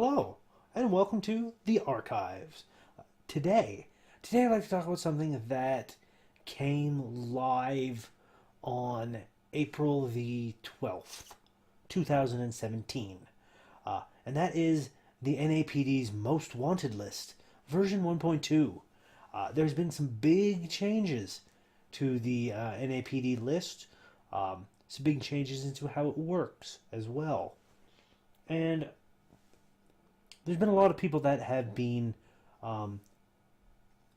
Hello, and welcome to the Archives. Today, today I'd like to talk about something that came live on April the 12th, 2017. And that is the NAPD's Most Wanted list, version 1.2. There's been some big changes to the NAPD list, some big changes into how it works as well. And there's been a lot of people that have been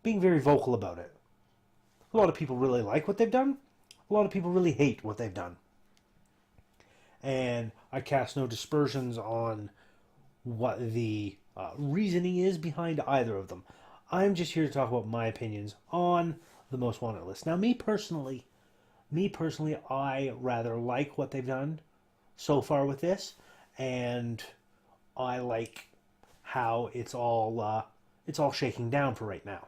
being very vocal about it. A lot of people really like what they've done. A lot of people really hate what they've done. And I cast no dispersions on what the reasoning is behind either of them. I'm just here to talk about my opinions on the Most Wanted list. Now, me personally, I rather like what they've done so far with this, and I like how it's all shaking down for right now.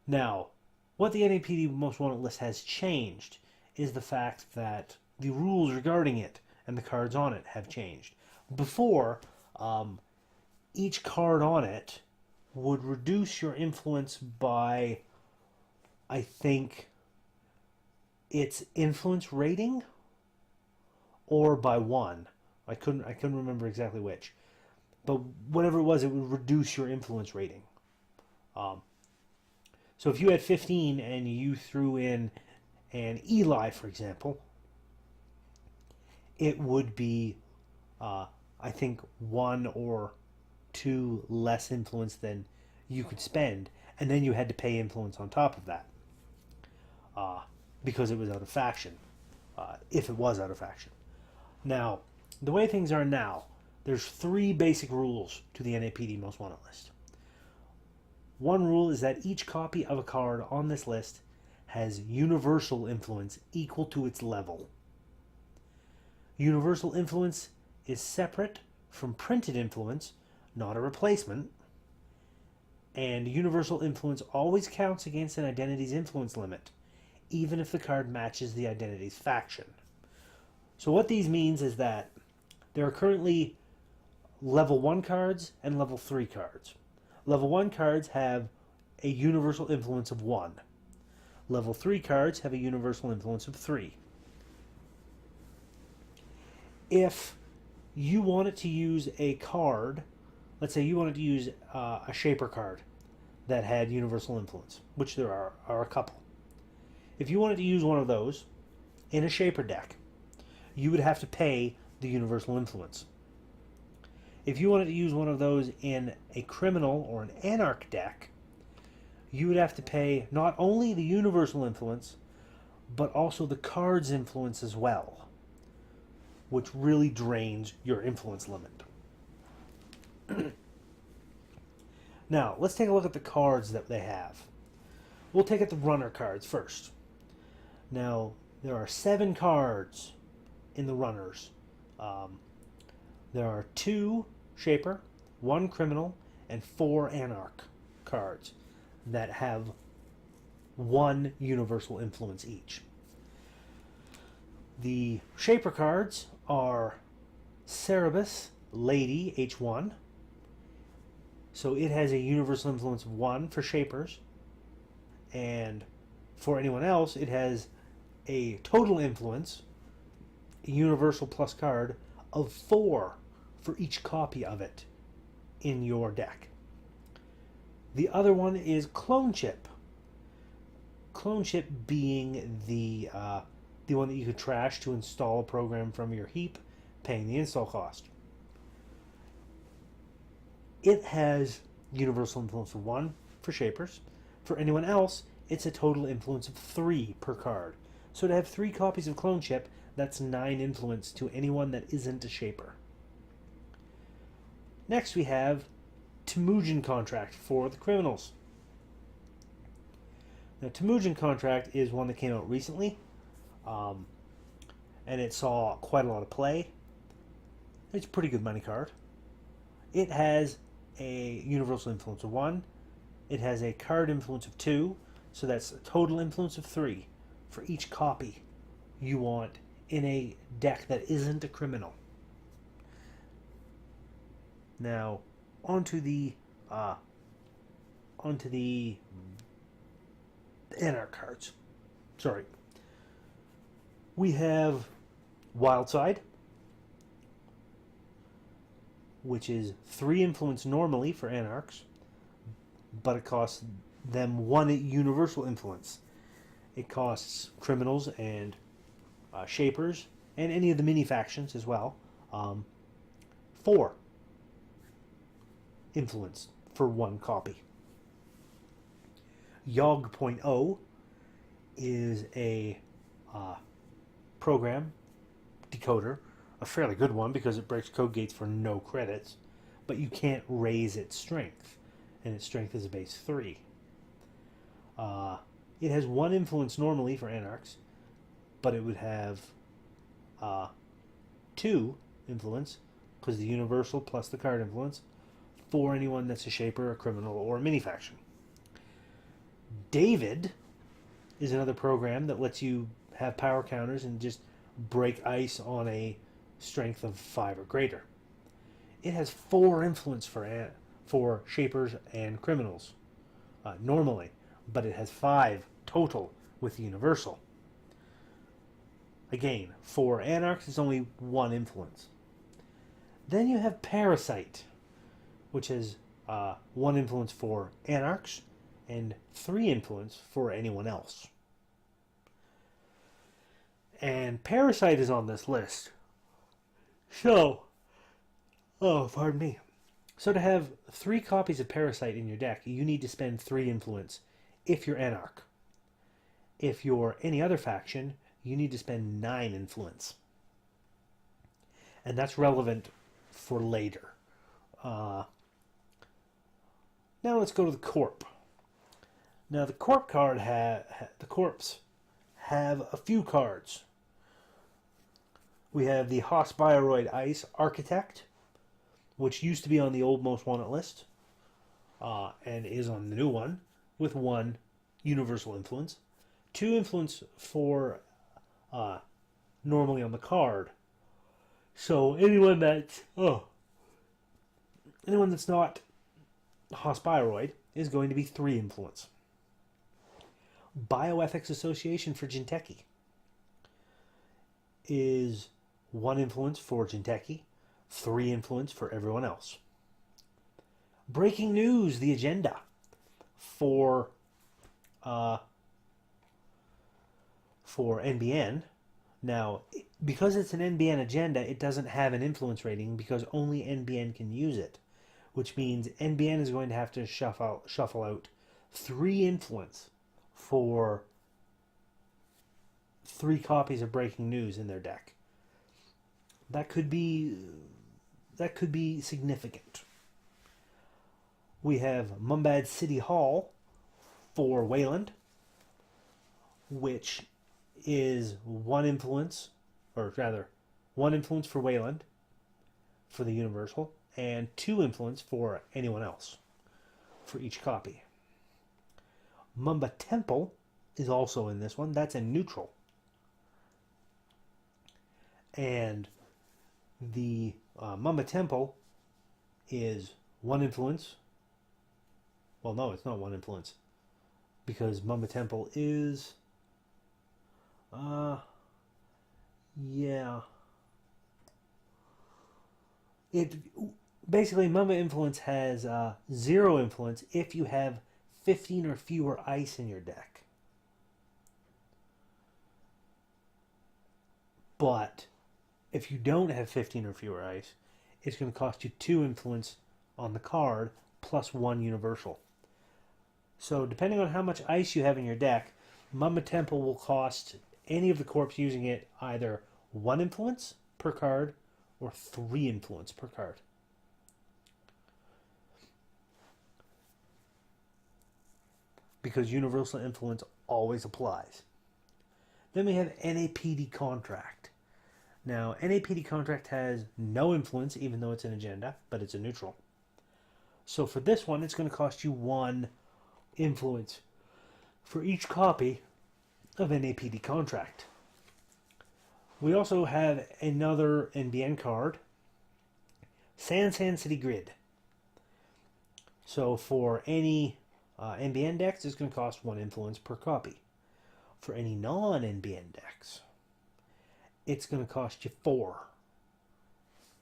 Now, what the NAPD Most Wanted list has changed is the fact that the rules regarding it and the cards on it have changed. Before, each card on it would reduce your influence by, I think, its influence rating, or by one. I couldn't remember exactly which. But whatever it was, it would reduce your influence rating. So if you had 15 and you threw in an Eli, for example, it would be, I think, 1 or 2 less influence than you could spend. And then you had to pay influence on top of that. Because it was out of faction. If it was out of faction. Now, the way things are now, there's 3 basic rules to the NAPD Most Wanted list. One rule is that each copy of a card on this list has universal influence equal to its level. Universal influence is separate from printed influence, not a replacement. And universal influence always counts against an identity's influence limit, even if the card matches the identity's faction. So what these means is that there are currently level 1 cards and level 3 cards. Level 1 cards have a universal influence of 1. Level 3 cards have a universal influence of 3. If you wanted to use a card, let's say you wanted to use a Shaper card that had universal influence, which there are a couple. If you wanted to use one of those in a Shaper deck, you would have to pay the universal influence. If you wanted to use one of those in a criminal or an anarch deck, you would have to pay not only the universal influence, but also the card's influence as well, which really drains your influence limit. Now, let's take a look at the cards that they have. We'll take at the runner cards first. Now, there are 7 cards in the runners. There are 2 Shaper, 1 Criminal, and 4 Anarch cards that have 1 universal influence each. The Shaper cards are Cerebus Lady H1. So it has a universal influence of 1 for Shapers. And for anyone else, it has a total influence, a universal plus card, of 4 for each copy of it in your deck. The other one is Clone Chip. Clone Chip being the one that you could trash to install a program from your heap, paying the install cost. It has universal influence of 1 for Shapers. For anyone else, it's a total influence of 3 per card. So to have 3 copies of Clone Chip, that's 9 influence to anyone that isn't a Shaper. Next we have Temujin Contract for the criminals. Now Temujin Contract is one that came out recently, and it saw quite a lot of play. It's a pretty good money card. It has a universal influence of 1. It has a card influence of 2, so that's a total influence of 3 for each copy you want in a deck that isn't a criminal. Now, onto the uh, onto the Anarch cards. Sorry, we have Wildside, which is 3 influence normally for Anarchs, but it costs them 1 universal influence. It costs criminals and shapers and any of the mini factions as well 4 influence for 1 copy. Yogg.0 is a program decoder, a fairly good one because it breaks code gates for no credits, but you can't raise its strength, and its strength is a base 3. It has 1 influence normally for Anarchs, but it would have 2 influence, because the universal plus the card influence, for anyone that's a shaper, a criminal, or a mini faction. David is another program that lets you have power counters and just break ice on a strength of 5 or greater. It has 4 influence for shapers and criminals normally, but it has 5 total with the universal. Again, for Anarchs, it's only 1 influence. Then you have Parasite, which has 1 influence for Anarchs and 3 influence for anyone else. And Parasite is on this list. So, pardon me. So to have 3 copies of Parasite in your deck, you need to spend 3 influence if you're Anarch. If you're any other faction, you need to spend 9 influence. And that's relevant for later. Now let's go to the Corp. Now the Corp card the Corps have a few cards. We have the Hospyroid Ice Architect, which used to be on the old Most Wanted list, and is on the new one, with 1 universal influence, 2 influence for normally on the card. So anyone that's not Hospyroid is going to be 3 influence. Bioethics Association for Jinteki is 1 influence for Jinteki, 3 influence for everyone else. Breaking News, the agenda for NBN. Now, because it's an NBN agenda, it doesn't have an influence rating because only NBN can use it, which means NBN is going to have to shuffle out 3 influence for 3 copies of Breaking News in their deck. That could be significant. We have Mumbad City Hall for Wayland, which is 1 influence, or rather 1 influence for Wayland for the universal, and 2 influence for anyone else for each copy. Mumba Temple is also in this one. That's a neutral. And the Mumba Temple is 1 influence. Well, no, it's not 1 influence, because Mumba Temple is it basically, Mumba Influence has 0 influence if you have 15 or fewer ice in your deck. But if you don't have 15 or fewer ice, it's going to cost you 2 influence on the card plus 1 universal. So depending on how much ice you have in your deck, Mumba Temple will cost any of the corps using it either 1 influence per card or 3 influence per card. Because universal influence always applies. Then we have NAPD Contract. Now, NAPD Contract has no influence, even though it's an agenda, but it's a neutral. So for this one, it's going to cost you 1 influence for each copy of NAPD Contract. We also have another NBN card Sansan City Grid. So for any NBN decks, it's going to cost 1 influence per copy. For any non-NBN decks, it's going to cost you 4.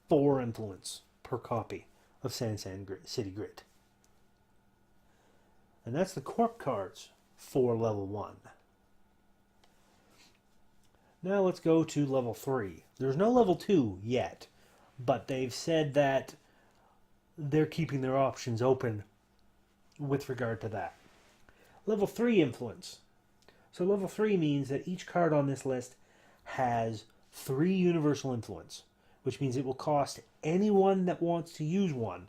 4 influence per copy of Sansan City Grid. And that's the Corp cards for level 1. Now let's go to level 3. There's no level 2 yet, but they've said that they're keeping their options open with regard to that. Level 3 influence. So level 3 means that each card on this list has 3 universal influence, which means it will cost anyone that wants to use one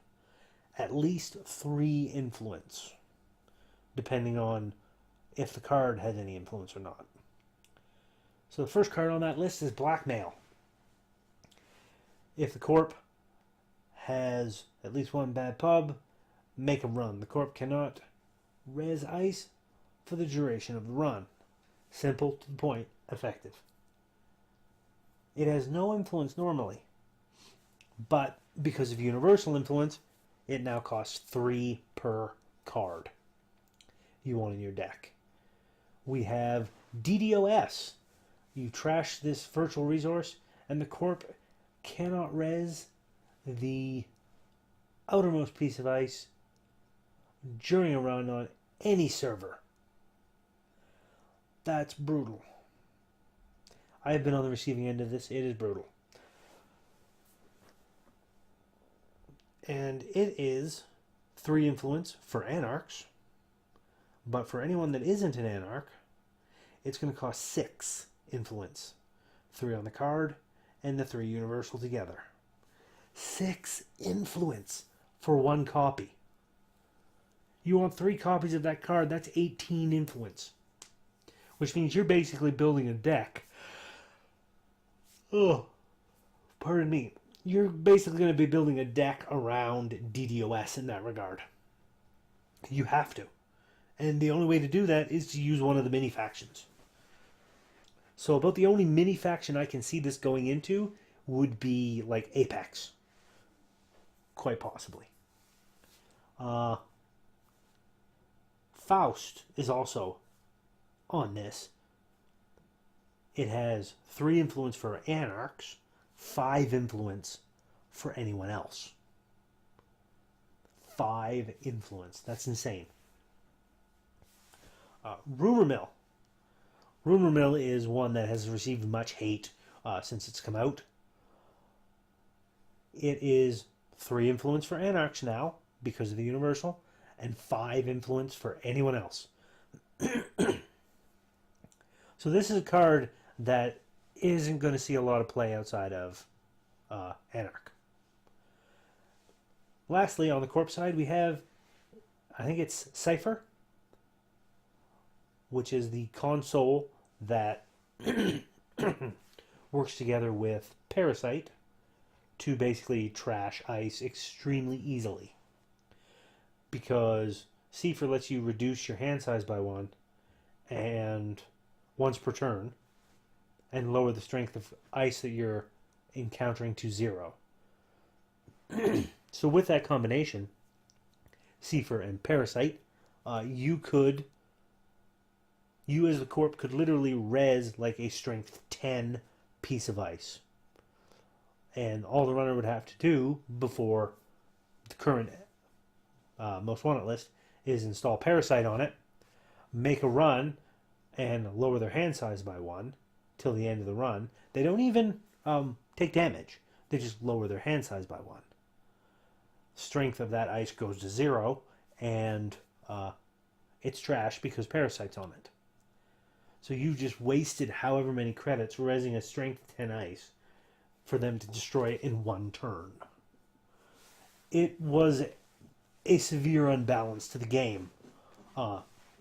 at least 3 influence, depending on if the card has any influence or not. So the first card on that list is Blackmail. If the Corp has at least 1 bad pub, make them run. The Corp cannot res ice for the duration of the run. Simple, to the point, effective. It has no influence normally, but because of universal influence, it now costs 3 per card you want in your deck. We have DDoS. You trash this virtual resource, and the Corp cannot res the outermost piece of ice during a run on any server. That's brutal. I have been on the receiving end of this. It is brutal. And it is 3 influence for Anarchs. But for anyone that isn't an Anarch, it's going to cost 6 influence. 3 on the card and the 3 universal together. 6 influence for 1 copy. You want 3 copies of that card, that's 18 influence. Which means you're basically building a deck. Oh, pardon me. You're basically going to be building a deck around DDoS in that regard. You have to. And the only way to do that is to use one of the mini factions. So about the only mini faction I can see this going into would be like Apex. Quite possibly. Faust is also on this. It has 3 influence for Anarchs, 5 influence for anyone else. 5 influence. That's insane. Rumor Mill. Rumor Mill is one that has received much hate since it's come out. It is 3 influence for Anarchs now because of the Universal, and 5 influence for anyone else. So this is a card that isn't going to see a lot of play outside of Anarch. Lastly, on the Corp side, we have, I think it's Cypher, which is the console that works together with Parasite to basically trash ice extremely easily. Because Cypher lets you reduce your hand size by 1 and once per turn, and lower the strength of ice that you're encountering to 0. So with that combination, Cypher and Parasite, you as the Corp could literally res like a strength 10 piece of ice. And all the runner would have to do before the current most wanted list is install Parasite on it, make a run, and lower their hand size by 1 till the end of the run. They don't even take damage. They just lower their hand size by 1. Strength of that ice goes to 0, and it's trash because Parasite's on it. So you just wasted however many credits resing a strength 10 ice for them to destroy it in 1 turn. It was a severe unbalance to the game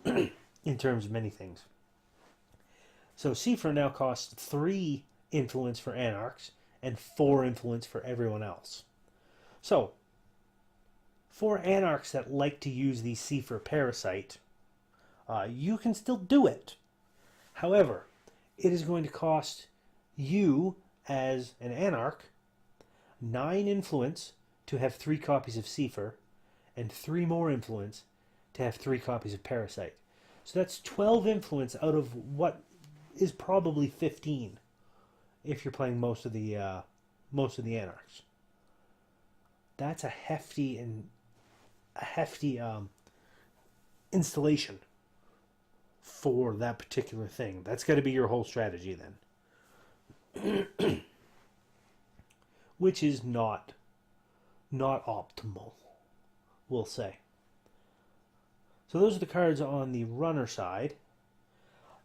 in terms of many things. So Cypher now costs 3 influence for Anarchs and 4 influence for everyone else. So, for Anarchs that like to use the Cypher Parasite, you can still do it. However, it is going to cost you, as an Anarch, 9 influence to have 3 copies of Seifer, and 3 more influence to have 3 copies of Parasite. So that's 12 influence out of what is probably 15 if you're playing most of the Anarchs. That's a hefty installation for that particular thing. That's got to be your whole strategy then, which is not optimal, we'll say. So those are the cards on the runner side.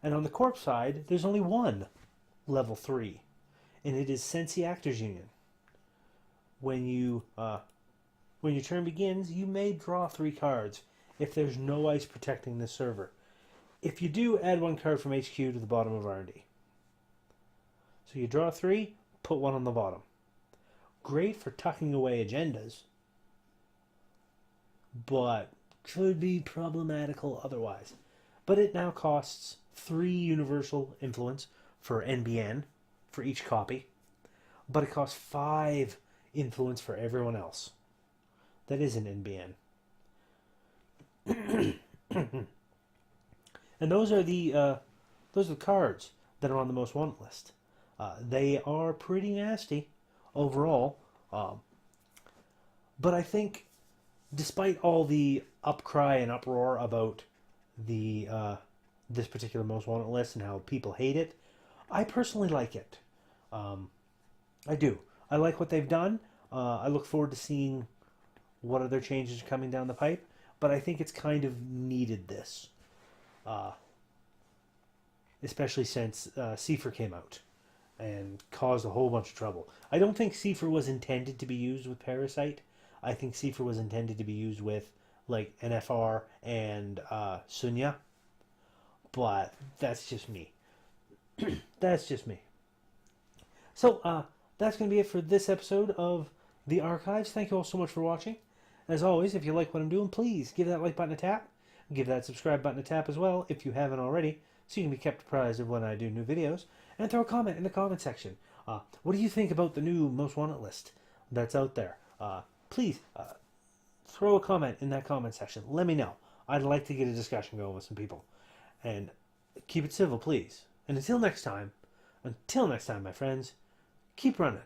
And on the corpse side, there's only one level 3, and it is Sensi Actors Union. When your turn begins, you may draw 3 cards if there's no ice protecting this server. If you do, add 1 card from HQ to the bottom of R&D. So you draw 3, put 1 on the bottom. Great for tucking away agendas, but could be problematical otherwise. But it now costs 3 universal influence for NBN for each copy, but it costs 5 influence for everyone else that isn't NBN. And those are the cards that are on the most wanted list. They are pretty nasty overall, but I think, despite all the upcry and uproar about this particular most wanted list and how people hate it, I personally like it. I do. I like what they've done. I look forward to seeing what other changes are coming down the pipe, but I think it's kind of needed this. Especially since Seifer came out and caused a whole bunch of trouble. I don't think Seifer was intended to be used with Parasite. I think Seifer was intended to be used with like NFR and Sunya. But that's just me. That's just me. So that's going to be it for this episode of The Archives. Thank you all so much for watching. As always, if you like what I'm doing, please give that like button a tap. Give that subscribe button a tap as well if you haven't already, so you can be kept apprised of when I do new videos. And throw a comment in the comment section. What do you think about the new most wanted list that's out there? Please throw a comment in that comment section. Let me know. I'd like to get a discussion going with some people. And keep it civil, please. And until next time, my friends, keep running.